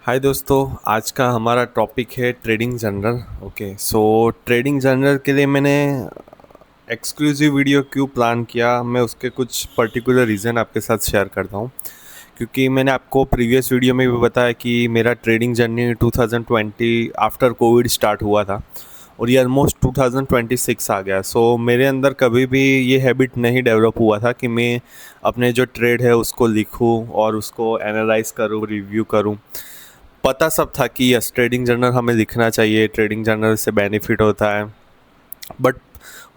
हाय दोस्तों। आज का हमारा टॉपिक है ट्रेडिंग जर्नल। ओके, सो ट्रेडिंग जर्नल के लिए मैंने एक्सक्लूसिव वीडियो क्यों प्लान किया, मैं उसके कुछ पर्टिकुलर रीज़न आपके साथ शेयर करता हूँ। क्योंकि मैंने आपको प्रीवियस वीडियो में भी बताया कि मेरा trading journey 2020 after Covid start हुआ था और ये ऑलमोस्ट 2026 आ गया। सो मेरे अंदर कभी भी ये हैबिट नहीं डेवलप हुआ था कि मैं अपने जो ट्रेड है उसको लिखूँ और उसको एनालाइज करूँ, रिव्यू करूँ। पता सब था कि यस, ट्रेडिंग जर्नल हमें लिखना चाहिए, ट्रेडिंग जर्नल से बेनिफिट होता है, बट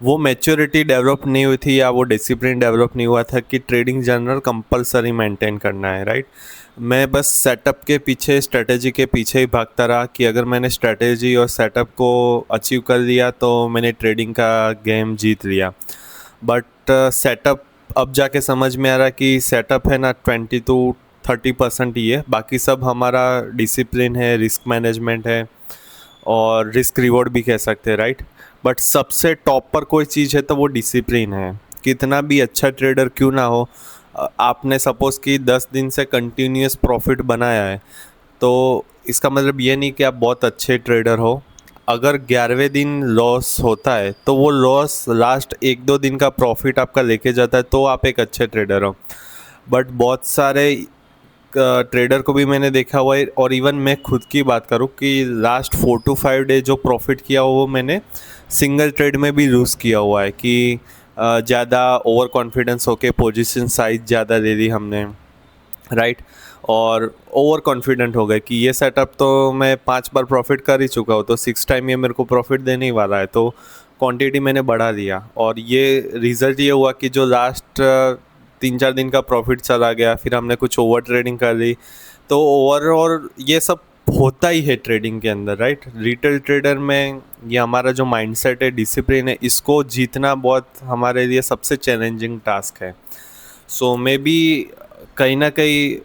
वो मैच्योरिटी डेवलप नहीं हुई थी या वो डिसिप्लिन डेवलप नहीं हुआ था कि ट्रेडिंग जर्नल कंपलसरी मेंटेन करना है, राइट। मैं बस सेटअप के पीछे, स्ट्रेटेजी के पीछे ही भागता रहा कि अगर मैंने स्ट्रेटेजी और सेटअप को अचीव कर लिया तो मैंने ट्रेडिंग का गेम जीत लिया। बट सेटअप अब जाके समझ में आ रहा कि सेटअप है ना 20 to 30% ही है, बाकी सब हमारा डिसिप्लिन है, रिस्क मैनेजमेंट है और रिस्क रिवॉर्ड भी कह सकते हैं, राइट। बट सबसे टॉप पर कोई चीज़ है तो वो डिसिप्लिन है। कितना भी अच्छा ट्रेडर क्यों ना हो, आपने सपोज़ कि 10 दिन से कंटिन्यूस प्रॉफिट बनाया है, तो इसका मतलब ये नहीं कि आप बहुत अच्छे ट्रेडर हो। अगर 11वें दिन लॉस होता है तो वो लॉस लास्ट 1-2 दिन का प्रॉफिट आपका लेके जाता है, तो आप एक अच्छे ट्रेडर हो। बट बहुत सारे ट्रेडर को भी मैंने देखा हुआ है, और इवन मैं खुद की बात करूँ कि लास्ट 4 to 5 डे जो प्रॉफिट किया वो मैंने सिंगल ट्रेड में भी लूज़ किया हुआ है कि ज़्यादा ओवर कॉन्फिडेंस होके पोजीशन साइज ज़्यादा ले ली हमने, राइट। और ओवर कॉन्फिडेंट हो गए कि ये सेटअप तो मैं 5 बार प्रॉफिट कर ही चुका हूँ, तो 6 टाइम ये मेरे को प्रॉफिट देने ही वाला है, तो क्वांटिटी मैंने बढ़ा दिया और ये रिज़ल्ट ये हुआ कि जो लास्ट 3-4 दिन का प्रॉफिट चला गया, फिर हमने कुछ ओवर ट्रेडिंग कर ली। तो ओवरऑल ये सब होता ही है ट्रेडिंग के अंदर, राइट। रिटेल ट्रेडर में ये हमारा जो माइंडसेट है, डिसिप्लिन है, इसको जीतना बहुत हमारे लिए सबसे चैलेंजिंग टास्क है। सो मे बी कहीं ना कहीं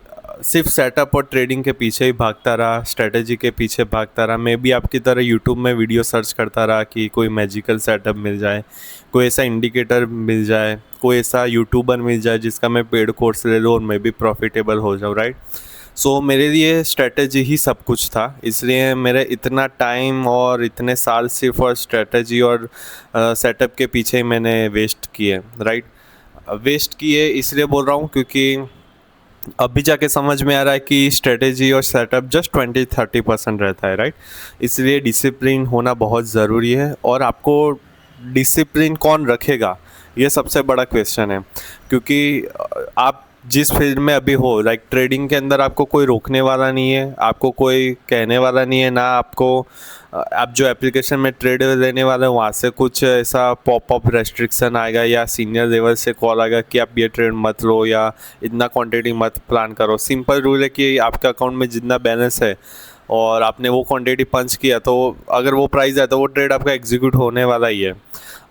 सिर्फ सेटअप और ट्रेडिंग के पीछे ही भागता रहा, स्ट्रेटजी के पीछे भागता रहा। मैं भी आपकी तरह यूट्यूब में वीडियो सर्च करता रहा कि कोई मैजिकल सेटअप मिल जाए, कोई ऐसा इंडिकेटर मिल जाए, कोई ऐसा यूट्यूबर मिल जाए जिसका मैं पेड कोर्स ले लूँ और मैं भी प्रॉफिटेबल हो जाऊँ, राइट। सो मेरे लिए स्ट्रेटजी ही सब कुछ था, इसलिए मेरे इतना टाइम और इतने साल सिर्फ और स्ट्रेटजी और सेटअप के पीछे ही मैंने वेस्ट किए, राइट। वेस्ट किए इसलिए बोल रहा हूँ क्योंकि अभी जाके समझ में आ रहा है कि स्ट्रेटेजी और सेटअप जस्ट 20-30% रहता है, राइट। इसलिए डिसिप्लिन होना बहुत ज़रूरी है, और आपको डिसिप्लिन कौन रखेगा ये सबसे बड़ा क्वेश्चन है। क्योंकि आप जिस फील्ड में अभी हो, लाइक ट्रेडिंग के अंदर आपको कोई रोकने वाला नहीं है, आपको कोई कहने वाला नहीं है ना, आपको आप जो एप्लीकेशन में ट्रेड लेने वाले हैं वहाँ से कुछ ऐसा पॉपअप रेस्ट्रिक्शन आएगा या सीनियर लेवल से कॉल आएगा कि आप ये ट्रेड मत लो या इतना क्वांटिटी मत प्लान करो। सिंपल रूल है कि आपके अकाउंट में जितना बैलेंस है और आपने वो क्वांटिटी पंच किया, तो अगर वो प्राइस है तो वो ट्रेड आपका एग्जीक्यूट होने वाला ही है।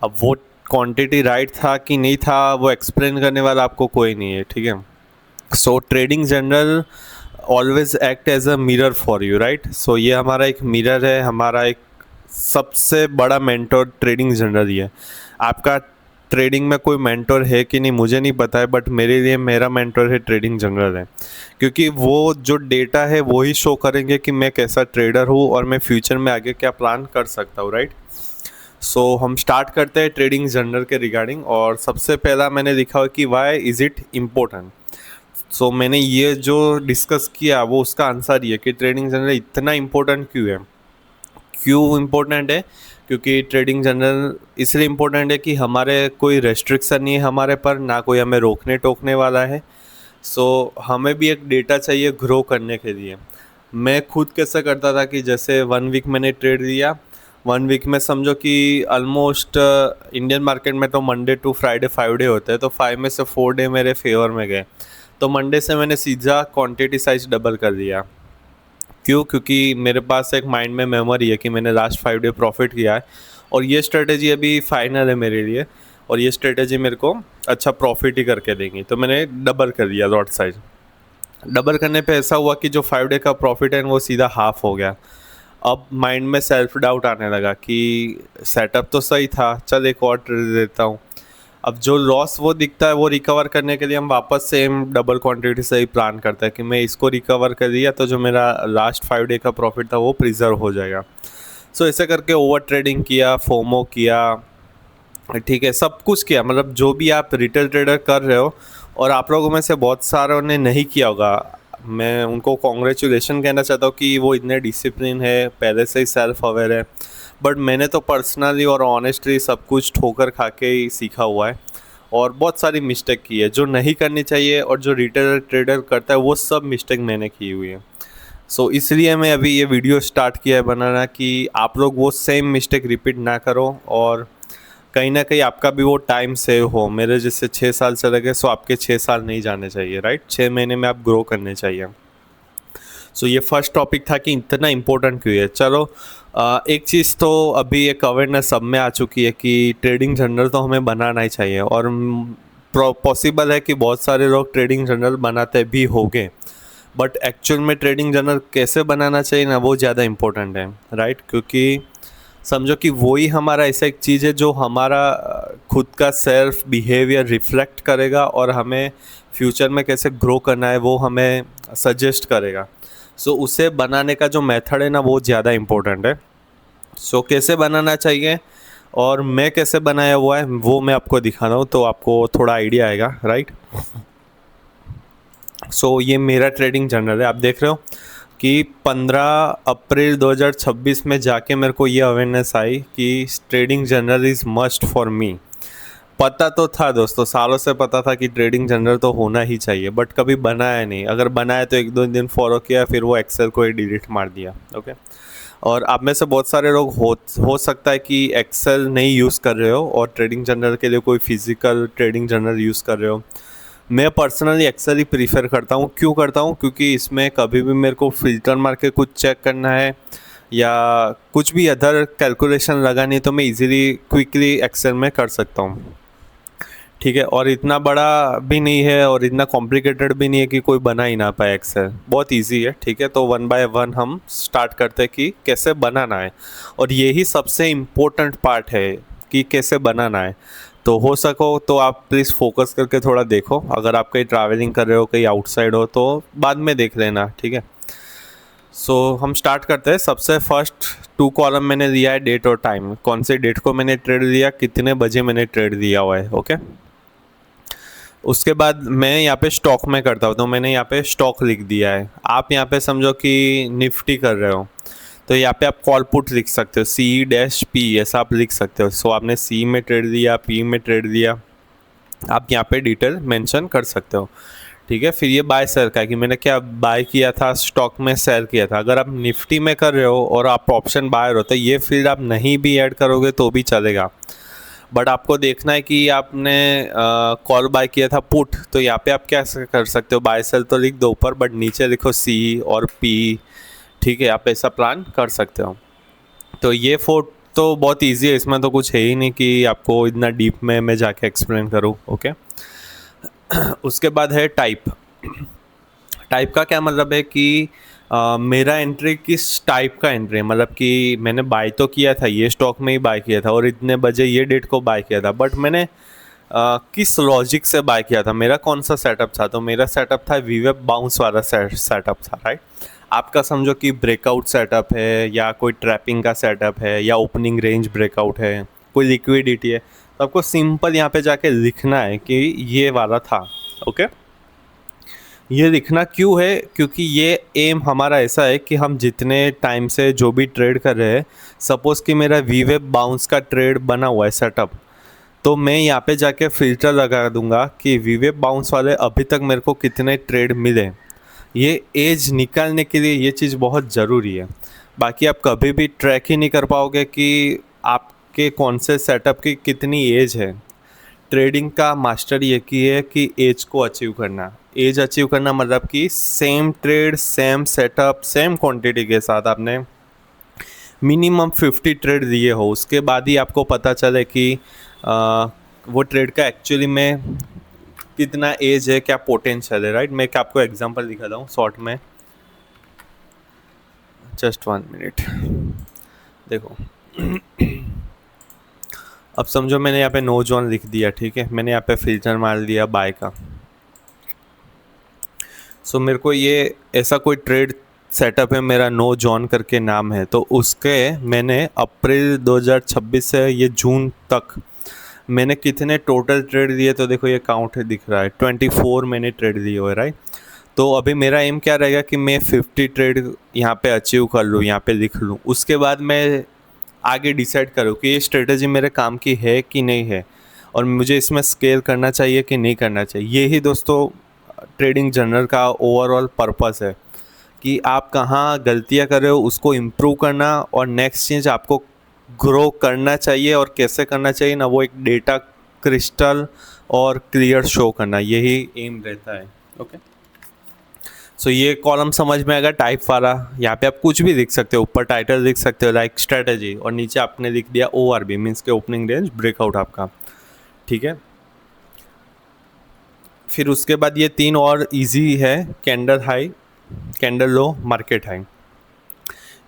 अब वो क्वांटिटी राइट था कि नहीं था वो एक्सप्लेन करने वाला आपको कोई नहीं है, ठीक है। So trading journal always act as a mirror for you, right. So ये हमारा एक मिरर है, हमारा एक सबसे बड़ा मेंटोर ट्रेडिंग जनरल ही है। आपका ट्रेडिंग में कोई मेंटोर है कि नहीं मुझे नहीं पता है, बट मेरे लिए मेरा मेंटोर है ट्रेडिंग जनरल है। क्योंकि वो जो डेटा है वो ही शो करेंगे कि मैं कैसा ट्रेडर हूँ और मैं फ्यूचर में आगे क्या प्लान कर सकता हूँ, राइट। सो हम स्टार्ट करते हैं ट्रेडिंग जर्नल के रिगार्डिंग, और सबसे पहला मैंने लिखा हुआ कि वाई इज़ इट इम्पोर्टेंट। सो मैंने ये जो डिस्कस किया वो उसका आंसर ये कि ट्रेडिंग जर्नल इतना इम्पोर्टेंट क्यों है। क्यों इम्पोर्टेंट है? क्योंकि ट्रेडिंग जर्नल इसलिए इम्पोर्टेंट है कि हमारे कोई रेस्ट्रिक्शन नहीं है हमारे पर, ना कोई हमें रोकने टोकने वाला है। सो हमें भी एक डेटा चाहिए ग्रो करने के लिए। मैं खुद कैसे करता था कि जैसे 1 वीक मैंने ट्रेड लिया, 1 वीक में समझो कि ऑलमोस्ट इंडियन मार्केट में तो मंडे टू फ्राइडे 5 डे होते हैं, तो 5 में से 4 डे मेरे फेवर में गए। तो मंडे से मैंने सीधा क्वांटिटी साइज डबल कर दिया। क्यों? क्योंकि मेरे पास एक माइंड में मेमोरी है कि मैंने लास्ट 5 डे प्रॉफिट किया है और ये स्ट्रेटेजी अभी फाइनल है मेरे लिए, और ये स्ट्रेटेजी मेरे को अच्छा प्रॉफिट ही करके देंगी, तो मैंने डबल कर दिया लॉट साइज। डबल करने पे ऐसा हुआ कि जो 5 डे का प्रॉफिट है वो सीधा हाफ हो गया। अब माइंड में सेल्फ डाउट आने लगा कि सेटअप तो सही था, चल एक और ट्रेड देता हूँ। अब जो लॉस वो दिखता है वो रिकवर करने के लिए हम वापस सेम डबल क्वांटिटी से ही प्लान करते हैं कि मैं इसको रिकवर कर दिया तो जो मेरा लास्ट 5 डे का प्रॉफिट था वो प्रिजर्व हो जाएगा। सो ऐसे करके ओवर ट्रेडिंग किया, फोमो किया, ठीक है, सब कुछ किया। मतलब जो भी आप रिटेल ट्रेडर कर रहे हो और आप लोगों में से बहुत सारों ने नहीं किया होगा, मैं उनको कॉन्ग्रेचुलेशन कहना चाहता हूँ कि वो इतने डिसिप्लिन है, पहले से ही सेल्फ अवेयर है। बट मैंने तो पर्सनली और ऑनेस्टली सब कुछ ठोकर खा के ही सीखा हुआ है और बहुत सारी मिस्टेक की है जो नहीं करनी चाहिए, और जो रिटेल ट्रेडर करता है वो सब मिस्टेक मैंने की हुई है। सो इसलिए मैं अभी ये वीडियो स्टार्ट किया है बनाना कि आप लोग वो सेम मिस्टेक रिपीट ना करो और कहीं ना कहीं आपका भी वो टाइम सेव हो। मेरे जैसे 6 साल चले गए, सो आपके 6 साल नहीं जाने चाहिए, राइट? 6 महीने में आप ग्रो करने चाहिए। सो ये फर्स्ट टॉपिक था कि इतना इम्पोर्टेंट क्यों है। चलो एक चीज़ तो अभी एक अवेयरनेस सब में आ चुकी है कि ट्रेडिंग जर्नल तो हमें बनाना ही चाहिए, और पॉसिबल है कि बहुत सारे लोग ट्रेडिंग जर्नल बनाते भी होंगे, बट एक्चुअल में ट्रेडिंग जर्नल कैसे बनाना चाहिए ना, वो ज़्यादा इम्पोर्टेंट है, राइट? क्योंकि समझो कि वही हमारा ऐसा एक चीज़ है जो हमारा खुद का सेल्फ बिहेवियर रिफ्लेक्ट करेगा और हमें फ्यूचर में कैसे ग्रो करना है वो हमें सजेस्ट करेगा। सो उसे बनाने का जो मेथड है ना वो ज़्यादा इम्पोर्टेंट है। सो कैसे बनाना चाहिए और मैं कैसे बनाया हुआ है वो मैं आपको दिखा रहा हूँ, तो आपको थोड़ा आइडिया आएगा, राइट? सो ये मेरा ट्रेडिंग जर्नल है, आप देख रहे हो कि 15 अप्रैल 2026 में जाके मेरे को ये अवेयरनेस आई कि trading journal is must for me. पता तो था दोस्तों, सालों से पता था कि ट्रेडिंग जर्नल तो होना ही चाहिए, बट कभी बनाया नहीं। अगर बनाया तो 1-2 दिन फॉलो किया, फिर वो एक्सेल को ही डिलीट मार दिया। ओके। और आप में से बहुत सारे लोग हो सकता है कि एक्सेल नहीं यूज़ कर रहे हो और ट्रेडिंग जर्नल के लिए कोई फिजिकल ट्रेडिंग जर्नल यूज़ कर रहे हो। मैं पर्सनली एक्सेल ही प्रीफर करता हूँ। क्यों करता हूँ? क्योंकि इसमें कभी भी मेरे को फ़िल्टर मार के कुछ चेक करना है या कुछ भी अदर कैलकुलेशन लगानी, तो मैं इजीली क्विकली एक्सेल में कर सकता हूँ, ठीक है? और इतना बड़ा भी नहीं है और इतना कॉम्प्लिकेटेड भी नहीं है कि कोई बना ही ना पाए एक्सेल, बहुत इजी है, ठीक है? तो 1 बाय 1 हम स्टार्ट करते हैं कि कैसे बनाना है, और यही सबसे इम्पोर्टेंट पार्ट है कि कैसे बनाना है। तो हो सको तो आप प्लीज़ फोकस करके थोड़ा देखो। अगर आप कहीं ट्रैवलिंग कर रहे हो, कहीं आउटसाइड हो, तो बाद में देख लेना, ठीक है? सो हम स्टार्ट करते हैं। सबसे फर्स्ट 2 कॉलम मैंने लिया है डेट और टाइम, कौन से डेट को मैंने ट्रेड लिया, कितने बजे मैंने ट्रेड दिया हुआ है, ओके? उसके बाद मैं यहाँ पे स्टॉक में करता हूँ, तो मैंने यहाँ पे स्टॉक लिख दिया है। आप यहाँ पे समझो कि निफ्टी कर रहे हो, तो यहाँ पे आप कॉल पुट लिख सकते हो, C-P ऐसा आप लिख सकते हो। सो आपने C में ट्रेड दिया, P में ट्रेड दिया, आप यहाँ पे डिटेल मेंशन कर सकते हो, ठीक है? फिर ये बाय सेल का है कि मैंने क्या बाय किया था, स्टॉक में सेल किया था। अगर आप निफ्टी में कर रहे हो और आप ऑप्शन बायर हो, तो ये फील्ड आप नहीं भी ऐड करोगे तो भी चलेगा, बट आपको देखना है कि आपने कॉल बाय किया था पुट, तो यहाँ पे आप क्या कर सकते हो, बाय सेल तो लिख दो ऊपर, बट नीचे लिखो C और P, ठीक है? आप ऐसा प्लान कर सकते हो। तो ये फोर्ट तो बहुत इजी है, इसमें तो कुछ है ही नहीं कि आपको इतना डीप में मैं जाके एक्सप्लेन करूँ, ओके? उसके बाद है टाइप। टाइप का क्या मतलब है कि मेरा एंट्री किस टाइप का एंट्री है, मतलब कि मैंने बाय तो किया था, ये स्टॉक में ही बाय किया था और इतने बजे ये डेट को बाय किया था, बट मैंने किस लॉजिक से बाय किया था, मेरा कौन सा सेटअप था? तो मेरा सेटअप था वीवेब बाउंस वाला सेटअप था, राइट? आपका समझो कि ब्रेकआउट सेटअप है या कोई ट्रैपिंग का सेटअप है या ओपनिंग रेंज ब्रेकआउट है, कोई लिक्विडिटी है, तो आपको सिंपल यहाँ पे जाके लिखना है कि ये वाला था, ओके? ये लिखना क्यों है? क्योंकि ये एम हमारा ऐसा है कि हम जितने टाइम से जो भी ट्रेड कर रहे हैं, सपोज़ कि मेरा वीवेब बाउंस का ट्रेड बना हुआ है सेटअप, तो मैं यहाँ पे जाके फ़िल्टर लगा दूंगा कि वीवेब बाउंस वाले अभी तक मेरे को कितने ट्रेड मिले। ये एज निकालने के लिए ये चीज़ बहुत ज़रूरी है। बाकी आप कभी भी ट्रैक ही नहीं कर पाओगे कि आपके कौन से सेटअप की कितनी एज है। ट्रेडिंग का मास्टर ये की है कि एज को अचीव करना। एज अचीव करना मतलब कि same trade, same setup, same quantity के साथ आपने मिनिमम 50 ट्रेड दिए हो, उसके बाद ही आपको पता चले कि वो ट्रेड का एक्चुअली में कितना एज है, क्या पोटेंशियल है, राइट? मैं क्या आपको एग्जांपल दिखाता हूँ शॉर्ट में, जस्ट 1 मिनट। देखो अब समझो मैंने यहाँ पे नो जॉन लिख दिया, ठीक है, मैंने यहाँ पे फिल्टर मार दिया बाय का। सो मेरे को ये ऐसा कोई ट्रेड सेटअप है, मेरा नो जॉन करके नाम है, तो उसके मैंने अप्रैल 2026 से ये जून तक मैंने कितने टोटल ट्रेड दिए, तो देखो ये काउंट है दिख रहा है, 24 मैंने ट्रेड दिए हुए, राइट। तो अभी मेरा एम क्या रहेगा कि मैं 50 ट्रेड यहाँ पे अचीव कर लूँ, यहाँ पे लिख लूँ, उसके बाद मैं आगे डिसाइड करूँ कि ये स्ट्रेटजी मेरे काम की है कि नहीं है, और मुझे इसमें स्केल करना चाहिए कि नहीं करना चाहिए। ये ही दोस्तों ट्रेडिंग जर्नल का ओवरऑल पर्पस है कि आप कहाँ गलतियाँ कर रहे हो उसको इम्प्रूव करना, और नेक्स्ट चीज़ आपको ग्रो करना चाहिए, और कैसे करना चाहिए ना, वो एक डेटा क्रिस्टल और क्लियर शो करना, यही एम रहता है। ओके, सो ये कॉलम समझ में आएगा टाइप वाला। यहाँ पे आप कुछ भी लिख सकते हो, ऊपर टाइटल लिख सकते हो लाइक स्ट्रेटजी, और नीचे आपने लिख दिया ORB, मीन्स के ओपनिंग रेंज ब्रेकआउट आपका, ठीक है। फिर उसके बाद ये 3 और इजी है, कैंडल हाई, कैंडल लो, मार्केट हाई।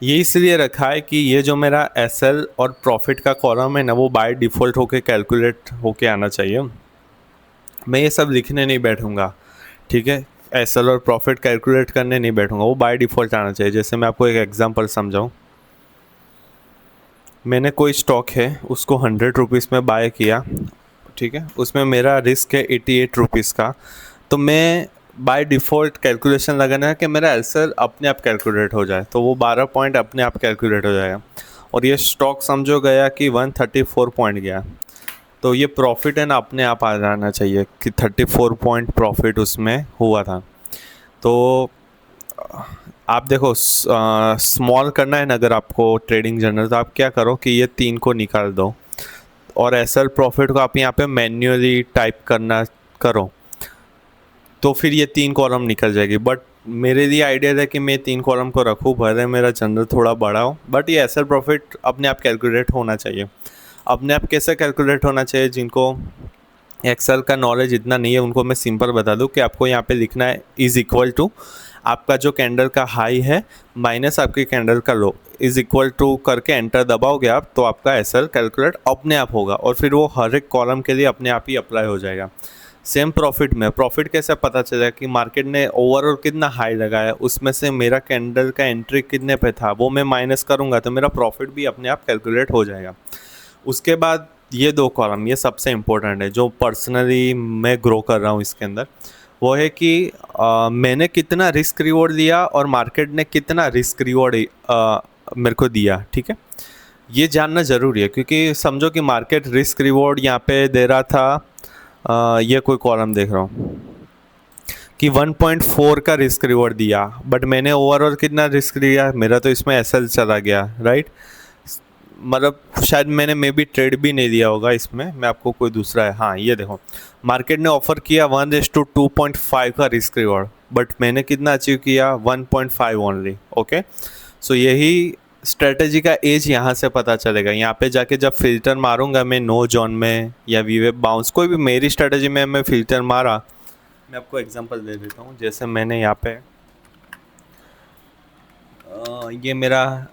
ये इसलिए रखा है कि ये जो मेरा SL और प्रॉफिट का कॉलम है ना, वो बाय डिफ़ॉल्ट होके कैलकुलेट होके आना चाहिए। मैं ये सब लिखने नहीं बैठूँगा, ठीक है, SL और प्रॉफिट कैलकुलेट करने नहीं बैठूँगा, वो बाय डिफ़ॉल्ट आना चाहिए। जैसे मैं आपको एक एग्जांपल समझाऊँ, मैंने कोई स्टॉक है उसको 100 रुपीज़ में बाय किया, ठीक है, उसमें मेरा रिस्क है 88 रुपीज़ का, तो मैं बाय डिफ़ॉल्ट कैलकुलेशन लगाना है कि मेरा एलसर अपने आप कैलकुलेट हो जाए, तो वो 12 पॉइंट अपने आप कैलकुलेट हो जाएगा। और ये स्टॉक समझो गया कि 134 पॉइंट गया, तो ये प्रॉफिट है ना अपने आप आ जाना चाहिए कि 34 पॉइंट प्रॉफिट उसमें हुआ था। तो आप देखो, स्मॉल करना है ना अगर आपको ट्रेडिंग जर्नल, तो आप क्या करो कि ये 3 को निकाल दो, और एसएल प्रॉफिट को आप यहाँ पे मैन्युअली टाइप करना करो, तो फिर ये 3 कॉलम निकल जाएगी। बट मेरे लिए आइडिया है कि मैं 3 कॉलम को रखूँ, भले मेरा जनरल थोड़ा बड़ा हो, बट ये एसएल प्रॉफिट अपने आप कैलकुलेट होना चाहिए। अपने आप कैसे कैलकुलेट होना चाहिए, जिनको एक्सेल का नॉलेज इतना नहीं है उनको मैं सिंपल बता दूं कि आपको यहाँ पे लिखना है इज़ इक्वल टू आपका जो कैंडल का हाई है माइनस आपकी कैंडल का लो, इज़ इक्वल टू करके एंटर दबाओगे आप, तो आपका एसएल कैलकुलेट अपने आप होगा, और फिर वो हर एक कॉलम के लिए अपने आप ही अप्लाई हो जाएगा। सेम प्रॉफिट में, प्रॉफिट कैसे पता चलेगा कि मार्केट ने ओवरऑल कितना हाई लगाया, उसमें से मेरा कैंडल का एंट्री कितने पे था वो मैं माइनस करूँगा, तो मेरा प्रॉफिट भी अपने आप कैलकुलेट हो जाएगा। उसके बाद ये 2 कॉलम, ये सबसे इम्पोर्टेंट है, जो पर्सनली मैं ग्रो कर रहा हूँ इसके अंदर, वो है कि मैंने कितना रिस्क रिवॉर्ड दिया और मार्केट ने कितना रिस्क रिवॉर्ड मेरे को दिया, ठीक है। ये जानना ज़रूरी है, क्योंकि समझो कि मार्केट रिस्क रिवॉर्ड यहाँ पे दे रहा था, ये कोई कॉलम देख रहा हूँ कि 1.4 का रिस्क रिवॉर्ड दिया, बट मैंने ओवरऑल कितना रिस्क लिया, मेरा तो इसमें एसएल चला गया, राइट। मतलब शायद मैंने मे बी ट्रेड भी नहीं दिया होगा इसमें, मैं आपको कोई दूसरा है, हाँ ये देखो, मार्केट ने ऑफर किया 1:2.5 का रिस्क रिवॉर्ड, बट मैंने कितना अचीव किया, 1.5 ओनली। ओके, सो यही स्ट्रेटजी का एज यहाँ से पता चलेगा। यहाँ पे जाके जब फिल्टर मारूंगा मैं नो जॉन में या वीवेब बाउंस, कोई भी मेरी स्ट्रेटजी में मैं फिल्टर मारा, मैं आपको एग्जांपल दे देता हूँ। जैसे मैंने यहाँ पे ये मेरा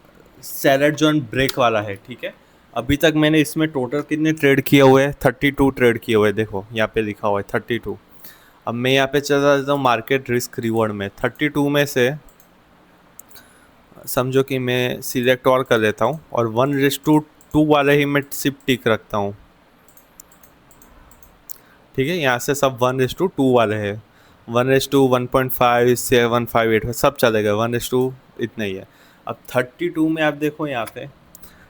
सैलड जोन ब्रेक वाला है, ठीक है, अभी तक मैंने इसमें टोटल कितने ट्रेड किए हुए हैं, 32 ट्रेड किए हुए हैं, देखो यहाँ पे लिखा हुआ है 32। अब मैं यहाँ पे चला जाता हूँ मार्केट रिस्क रिवॉर्ड में, 32 में से समझो कि मैं सिलेक्ट और कर लेता हूँ, और 1:2 वाले ही मैं सिर्फ टिक रखता हूँ, ठीक है। यहाँ से सब 1:2 वाले हैं, 1:2, 1.5, 758 सब चलेगा, 1:2 इतना ही है। अब 32 में आप देखो, यहाँ पे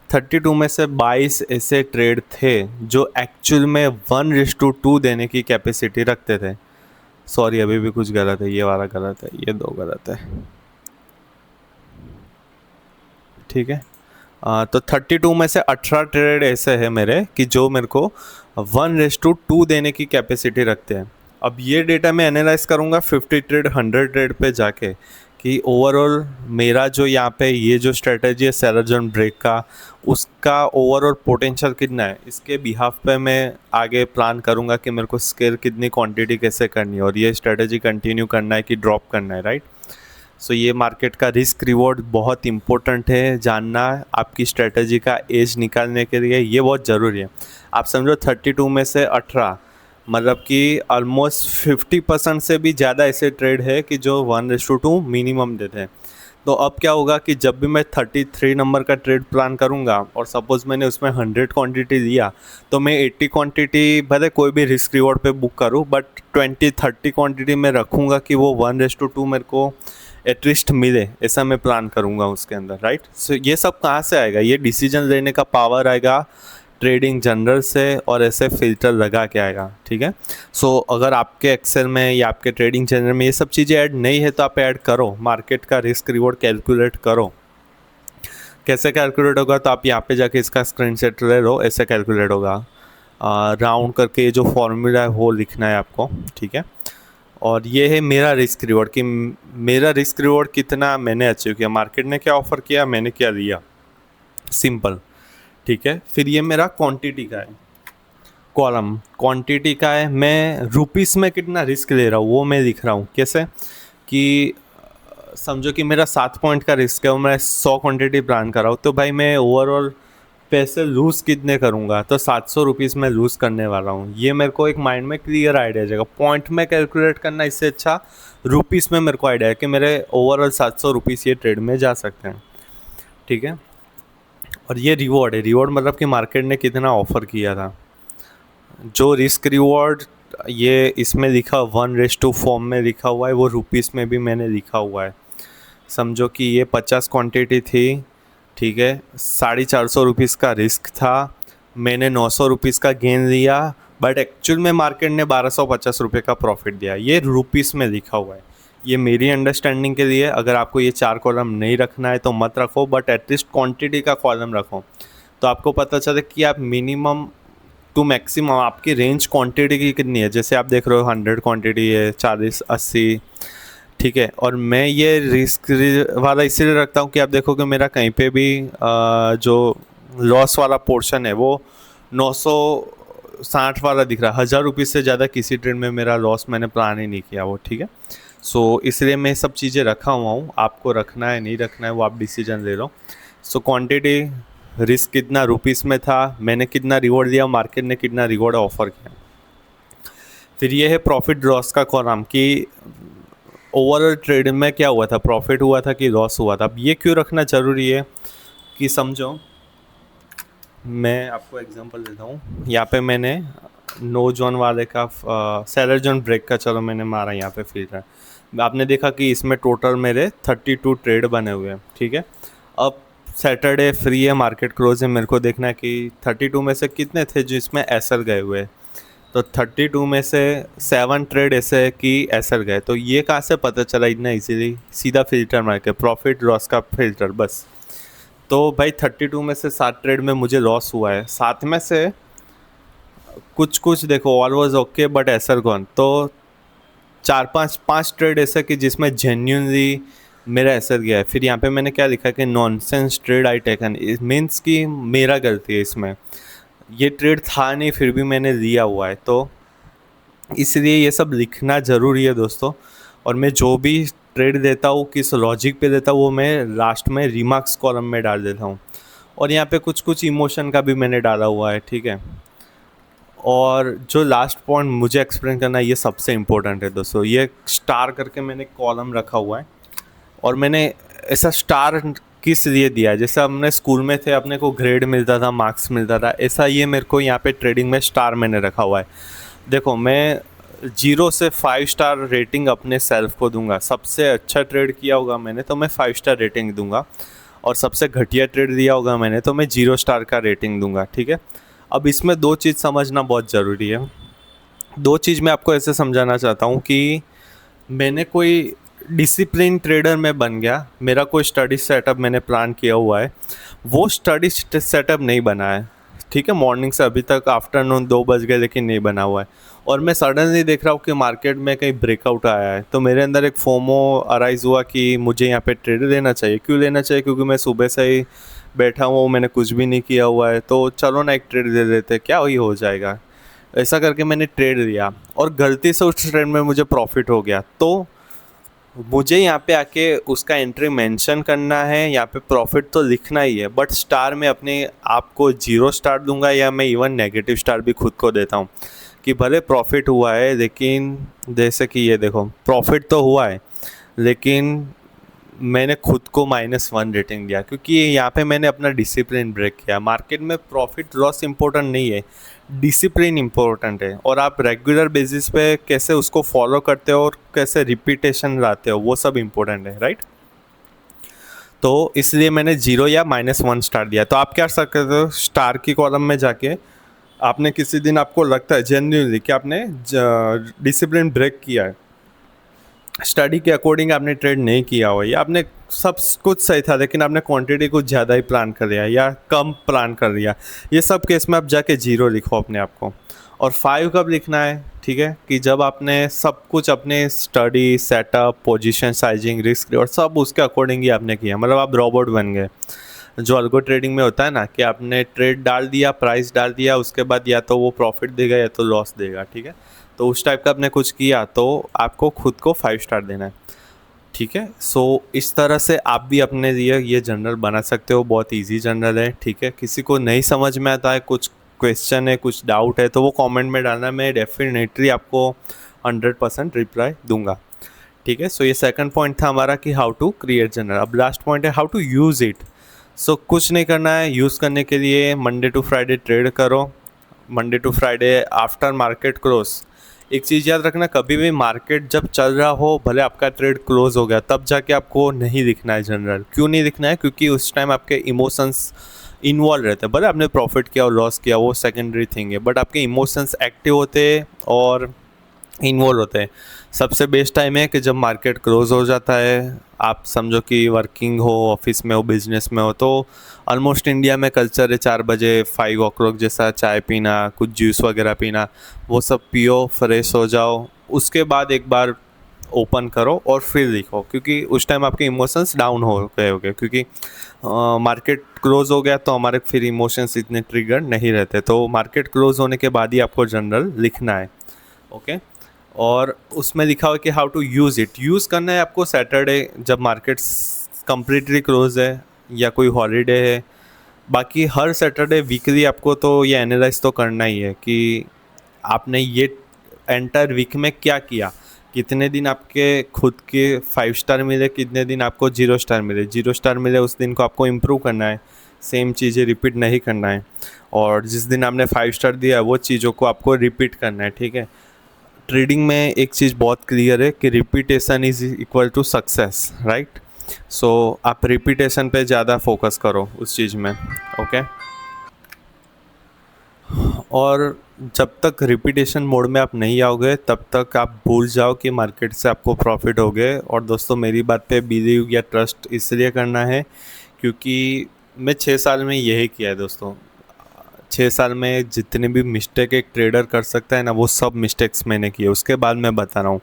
32 में से 22 ऐसे ट्रेड थे जो एक्चुअल में 1:2 देने की कैपेसिटी रखते थे। सॉरी अभी भी कुछ गलत है, ये वाला गलत है, ये 2 गलत है, ठीक है। तो 32 में से 18 ट्रेड ऐसे हैं मेरे कि जो मेरे को 1:2 देने की कैपेसिटी रखते हैं। अब ये डेटा मैं एनालाइज करूँगा 50 ट्रेड 100 ट्रेड पे जाके कि ओवरऑल मेरा जो यहाँ पे ये जो स्ट्रेटजी है सैलड जोन ब्रेक का, उसका ओवरऑल पोटेंशियल कितना है, इसके बिहाफ पे मैं आगे प्लान करूँगा कि मेरे को स्केल कितनी क्वांटिटी कैसे करनी है, और ये स्ट्रेटजी कंटिन्यू करना है कि ड्रॉप करना है, राइट। सो ये मार्केट का रिस्क रिवॉर्ड बहुत इम्पोर्टेंट है जानना आपकी स्ट्रेटजी का एज निकालने के लिए, ये बहुत ज़रूरी है। आप समझो 32 में से 18, मतलब कि ऑलमोस्ट 50% से भी ज़्यादा ऐसे ट्रेड है कि जो 1:2 मिनिमम देते हैं। तो अब क्या होगा कि जब भी मैं 33 नंबर का ट्रेड प्लान करूंगा और सपोज़ मैंने उसमें 100 क्वांटिटी लिया, तो मैं 80 क्वांटिटी भले कोई भी रिस्क रिवॉर्ड पे बुक करूँ, बट 20-30 क्वांटिटी में रखूँगा कि वो 1:2 मेरे को एटलीस्ट मिले, ऐसा मैं प्लान करूँगा उसके अंदर, राइट। सो ये सब कहाँ से आएगा, ये डिसीजन लेने का पावर आएगा ट्रेडिंग जनरल से, और ऐसे फिल्टर लगा के आएगा, ठीक है। सो अगर आपके एक्सेल में या आपके ट्रेडिंग जनरल में ये सब चीज़ें ऐड नहीं है तो आप ऐड करो, मार्केट का रिस्क रिवॉर्ड कैलकुलेट करो। कैसे कैलकुलेट होगा, तो आप यहाँ पे जाके इसका स्क्रीनशॉट ले लो, ऐसे कैलकुलेट होगा। राउंड करके ये जो फॉर्मूला है वो लिखना है आपको, ठीक है। और ये है मेरा रिस्क रिवॉर्ड, कि मेरा रिस्क रिवॉर्ड कितना मैंने अचीव किया, मार्केट ने क्या ऑफ़र किया, मैंने क्या लिया, सिंपल, ठीक है। फिर ये मेरा क्वांटिटी का है, कॉलम क्वांटिटी का है, मैं रुपीस में कितना रिस्क ले रहा हूँ वो मैं लिख रहा हूँ। कैसे कि समझो कि मेरा 7 पॉइंट का रिस्क है और मैं 100 क्वांटिटी प्लान कर रहा हूँ, तो भाई मैं ओवरऑल पैसे लूज़ कितने करूँगा, तो 700 रुपीज़ में लूज़ करने वाला हूँ। ये मेरे को एक माइंड में क्लियर आइडिया आ जाएगा। पॉइंट में कैलकुलेट करना इससे अच्छा रुपीज़ में मेरे को आइडिया है कि मेरे ओवरऑल 700 रुपीज़ ये ट्रेड में जा सकते हैं, ठीक है। और ये रिवॉर्ड है, रिवॉर्ड मतलब कि मार्केट ने कितना ऑफ़र किया था। जो रिस्क रिवॉर्ड ये इसमें लिखा 1:4 फॉर्म में लिखा हुआ है, वो रुपीस में भी मैंने लिखा हुआ है। समझो कि ये 50 क्वांटिटी थी, ठीक है, 450 रुपीज़ का रिस्क था, मैंने 900 रुपीज़ का गेन लिया, बट एक्चुअल में मार्केट ने 1250 रुपये का प्रॉफिट दिया। ये रुपीस में लिखा हुआ है, ये मेरी अंडरस्टैंडिंग के लिए। अगर आपको ये 4 कॉलम नहीं रखना है तो मत रखो, बट एटलीस्ट क्वांटिटी का कॉलम रखो, तो आपको पता चले कि आप मिनिमम टू मैक्सिमम आपकी रेंज क्वांटिटी की कितनी है। जैसे आप देख रहे हो 100 क्वांटिटी है, 40, 80, ठीक है। और मैं ये रिस्क वाला इसीलिए रखता हूँ कि आप देखो कि मेरा कहीं पे भी जो लॉस वाला पोर्शन है वो 960 वाला दिख रहा है। 1000 रुपये से ज़्यादा किसी ट्रेड में मेरा लॉस मैंने प्लान ही नहीं किया वो, ठीक है। सो इसलिए मैं सब चीज़ें रखा हुआ हूँ, आपको रखना है नहीं रखना है वो आप डिसीजन ले लो। सो क्वांटिटी, रिस्क कितना रुपीस में था, मैंने कितना रिवॉर्ड दिया, मार्केट ने कितना रिवॉर्ड ऑफर किया। फिर ये है प्रॉफिट लॉस का कॉलम कि ओवरऑल ट्रेड में क्या हुआ था, प्रॉफिट हुआ था कि लॉस हुआ था। अब ये क्यों रखना ज़रूरी है कि समझो, मैं आपको एग्जांपल देता हूँ। यहाँ पे मैंने नो जोन वाले का सेलर जोन ब्रेक का चलो मैंने मारा यहाँ पे फिल्टर, आपने देखा कि इसमें टोटल मेरे 32 ट्रेड बने हुए हैं, ठीक है। अब सैटरडे फ्री है, मार्केट क्लोज है, मेरे को देखना है कि 32 में से कितने थे जिसमें एसएल गए हुए, तो 32 में से 7 ट्रेड ऐसे है कि एसएल गए। तो ये कहाँ से पता चला इतना इजीली, सीधा फिल्टर मार के प्रॉफिट लॉस का फिल्टर बस। तो भाई 32 में से 7 ट्रेड में मुझे लॉस हुआ है, 7 में से कुछ कुछ देखो all was okay but S L gone, तो 4-5 ट्रेड ऐसे कि जिसमें जेन्यूनली मेरा एसएल गया है। फिर यहाँ पे मैंने क्या लिखा कि nonsense trade I taken, means कि मेरा गलती है इसमें, ये ट्रेड था नहीं फिर भी मैंने लिया हुआ है। तो इसलिए ये सब लिखना ज़रूरी है दोस्तों। और मैं जो भी ट्रेड देता हूँ किस लॉजिक पे देता हूँ वो मैं लास्ट में रिमार्क्स कॉलम में डाल देता हूँ। और यहाँ पे कुछ कुछ इमोशन का भी मैंने डाला हुआ है, ठीक है। और जो लास्ट पॉइंट मुझे एक्सप्लेन करना है ये सबसे इम्पोर्टेंट है दोस्तों, ये स्टार करके मैंने कॉलम रखा हुआ है। और मैंने ऐसा स्टार किस लिए दिया है, जैसे हमने स्कूल में थे अपने को ग्रेड मिलता था, मार्क्स मिलता था, ऐसा ये मेरे को यहाँ पे ट्रेडिंग में स्टार मैंने रखा हुआ है। देखो मैं 0 से 5 स्टार रेटिंग अपने सेल्फ को दूंगा। सबसे अच्छा ट्रेड किया होगा मैंने तो मैं 5 स्टार रेटिंग दूंगा, और सबसे घटिया ट्रेड दिया होगा मैंने तो मैं 0 स्टार का रेटिंग दूंगा, ठीक है। अब इसमें 2 चीज़ समझना बहुत ज़रूरी है। 2 चीज़ मैं आपको ऐसे समझाना चाहता हूँ कि मैंने कोई डिसिप्लिन ट्रेडर में बन गया, मेरा कोई स्टडी सेटअप मैंने प्लान किया हुआ है, वो स्टडी सेटअप नहीं बना है, ठीक है। मॉर्निंग से अभी तक आफ्टरनून 2 बज गए लेकिन नहीं बना हुआ है। और मैं सडनली देख रहा हूँ कि मार्केट में कहीं ब्रेकआउट आया है, तो मेरे अंदर एक फोमो अराइज़ हुआ कि मुझे यहाँ पे ट्रेड लेना चाहिए। क्यों लेना चाहिए, क्योंकि मैं सुबह से ही बैठा हुआ हूँ, मैंने कुछ भी नहीं किया हुआ है, तो चलो ना एक ट्रेड ले लेते, क्या वही हो जाएगा। ऐसा करके मैंने ट्रेड लिया और गलती से उस ट्रेड में मुझे प्रॉफिट हो गया। तो मुझे यहाँ पे आके उसका एंट्री मेंशन करना है, यहाँ पे प्रॉफिट तो लिखना ही है, बट स्टार में अपने आप को 0 स्टार दूंगा या मैं इवन नेगेटिव स्टार भी खुद को देता हूँ कि भले प्रॉफिट हुआ है, लेकिन जैसे कि ये देखो प्रॉफिट तो हुआ है लेकिन मैंने खुद को -1 रेटिंग दिया, क्योंकि यहाँ पे मैंने अपना डिसिप्लिन ब्रेक किया। मार्केट में प्रॉफिट लॉस इम्पोर्टेंट नहीं है, डिसिप्लिन इम्पोर्टेंट है, और आप रेगुलर बेसिस पे कैसे उसको फॉलो करते हो और कैसे रिपीटेशन लाते हो वो सब इम्पोर्टेंट है, राइट। तो इसलिए मैंने 0 या -1 स्टार दिया। तो आप क्या कर सकते हो, स्टार की कॉलम में जाके आपने किसी दिन आपको लगता है जेन्युइनली कि आपने डिसिप्लिन ब्रेक किया है, स्टडी के अकॉर्डिंग आपने ट्रेड नहीं किया हो, या आपने सब कुछ सही था लेकिन आपने क्वांटिटी कुछ ज़्यादा ही प्लान कर लिया या कम प्लान कर लिया, ये सब केस में आप जाके 0 लिखो अपने आप को। और 5 कब लिखना है, ठीक है, कि जब आपने सब कुछ अपने study, setup, position sizing, risk और सब उसके अकॉर्डिंग ही आपने किया, मतलब आप रोबोट बन गए। जो अल्गो ट्रेडिंग में होता है ना कि आपने ट्रेड डाल दिया, प्राइस डाल दिया, उसके बाद या तो वो प्रॉफिट देगा या तो लॉस देगा, ठीक है। तो उस टाइप का आपने कुछ किया तो आपको खुद को 5 स्टार देना है, ठीक है। सो इस तरह से आप भी अपने लिए ये जर्नल बना सकते हो, बहुत इजी जर्नल है, ठीक है। किसी को नहीं समझ में आता है, कुछ क्वेश्चन है, कुछ डाउट है, तो वो कमेंट में डालना, मैं डेफिनेटली आपको 100% रिप्लाई दूंगा, ठीक है। सो ये सेकंड पॉइंट था हमारा कि हाउ टू क्रिएट जर्नल। अब लास्ट पॉइंट है how to use it. So कुछ नहीं करना है, यूज़ करने के लिए मंडे टू फ्राइडे ट्रेड करो, Monday to Friday after market close. एक चीज़ याद रखना, कभी भी मार्केट जब चल रहा हो, भले आपका ट्रेड क्लोज हो गया, तब जाके आपको नहीं दिखना है जनरल। क्यों नहीं दिखना है, क्योंकि उस टाइम आपके इमोशंस इन्वॉल्व रहते हैं। भले आपने प्रॉफिट किया और लॉस किया, वो सेकेंडरी थिंग है, बट आपके इमोशंस एक्टिव होते हैं और इन्वॉल्व होते हैं। सबसे बेस्ट टाइम है कि जब मार्केट क्लोज हो जाता है, आप समझो कि वर्किंग हो, ऑफिस में हो, बिजनेस में हो, तो ऑलमोस्ट इंडिया में कल्चर है 4 बजे 5 o'clock जैसा चाय पीना, कुछ जूस वगैरह पीना, वो सब पियो, फ्रेश हो जाओ, उसके बाद एक बार ओपन करो और फिर लिखो, क्योंकि उस टाइम आपके इमोशंस डाउन हो गए होंगे, क्योंकि मार्केट क्लोज हो गया तो हमारे फिर इमोशंस इतने ट्रिगर नहीं रहते। तो मार्केट क्लोज होने के बाद ही आपको जर्नल लिखना है, ओके। और उसमें लिखा हुआ कि how to use it. Use करना है आपको सैटरडे जब मार्केट कम्प्लीटली क्लोज है या कोई हॉलीडे है। बाकी हर सैटरडे वीकली आपको तो ये एनालाइज तो करना ही है कि आपने ये एंटायर वीक में क्या किया, कितने दिन आपके खुद के 5 स्टार मिले, कितने दिन आपको 0 स्टार मिले। 0 स्टार मिले उस दिन को आपको इम्प्रूव करना है, सेम चीज़ें रिपीट नहीं करना है, और जिस दिन आपने 5 स्टार दिया है वो चीज़ों को आपको रिपीट करना है, ठीक है। ट्रेडिंग में एक चीज़ बहुत क्लियर है कि repetition is equal to success, right. So आप रिपीटेशन पे ज़्यादा फोकस करो उस चीज़ में, ओके। और जब तक रिपीटेशन मोड में आप नहीं आओगे तब तक आप भूल जाओ कि मार्केट से आपको प्रॉफिट हो गए। और दोस्तों मेरी बात पे बिलीव या ट्रस्ट इसलिए करना है क्योंकि मैं 6 साल में यही किया है दोस्तों। 6 साल में जितने भी मिस्टेक एक ट्रेडर कर सकता है ना, वो सब मिस्टेक्स मैंने किए। उसके बाद मैं बता रहा हूँ,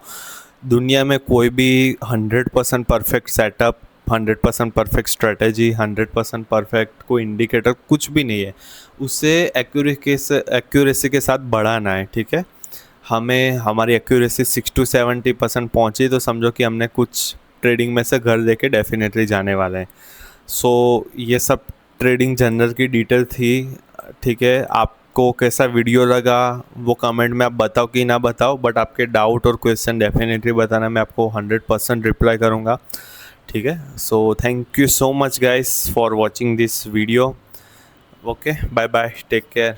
दुनिया में कोई भी 100% perfect setup, 100% perfect strategy, 100% perfect कोई इंडिकेटर कुछ भी नहीं है। उसे एक्यूरेसी के साथ बढ़ाना है, ठीक है। हमें हमारी एक्यूरेसी 6 to 70% पहुँची तो समझो कि हमने कुछ ट्रेडिंग में से घर लेके डेफिनेटली जाने वाले हैं। सो ये सब ट्रेडिंग जर्नल की डिटेल थी, ठीक है। आपको कैसा वीडियो लगा वो कमेंट में आप बताओ कि ना बताओ, बट आपके डाउट और क्वेश्चन डेफिनेटली बताना, मैं आपको 100% रिप्लाई करूँगा, ठीक है। So thank you so much guys for watching this video, okay, bye bye, take care.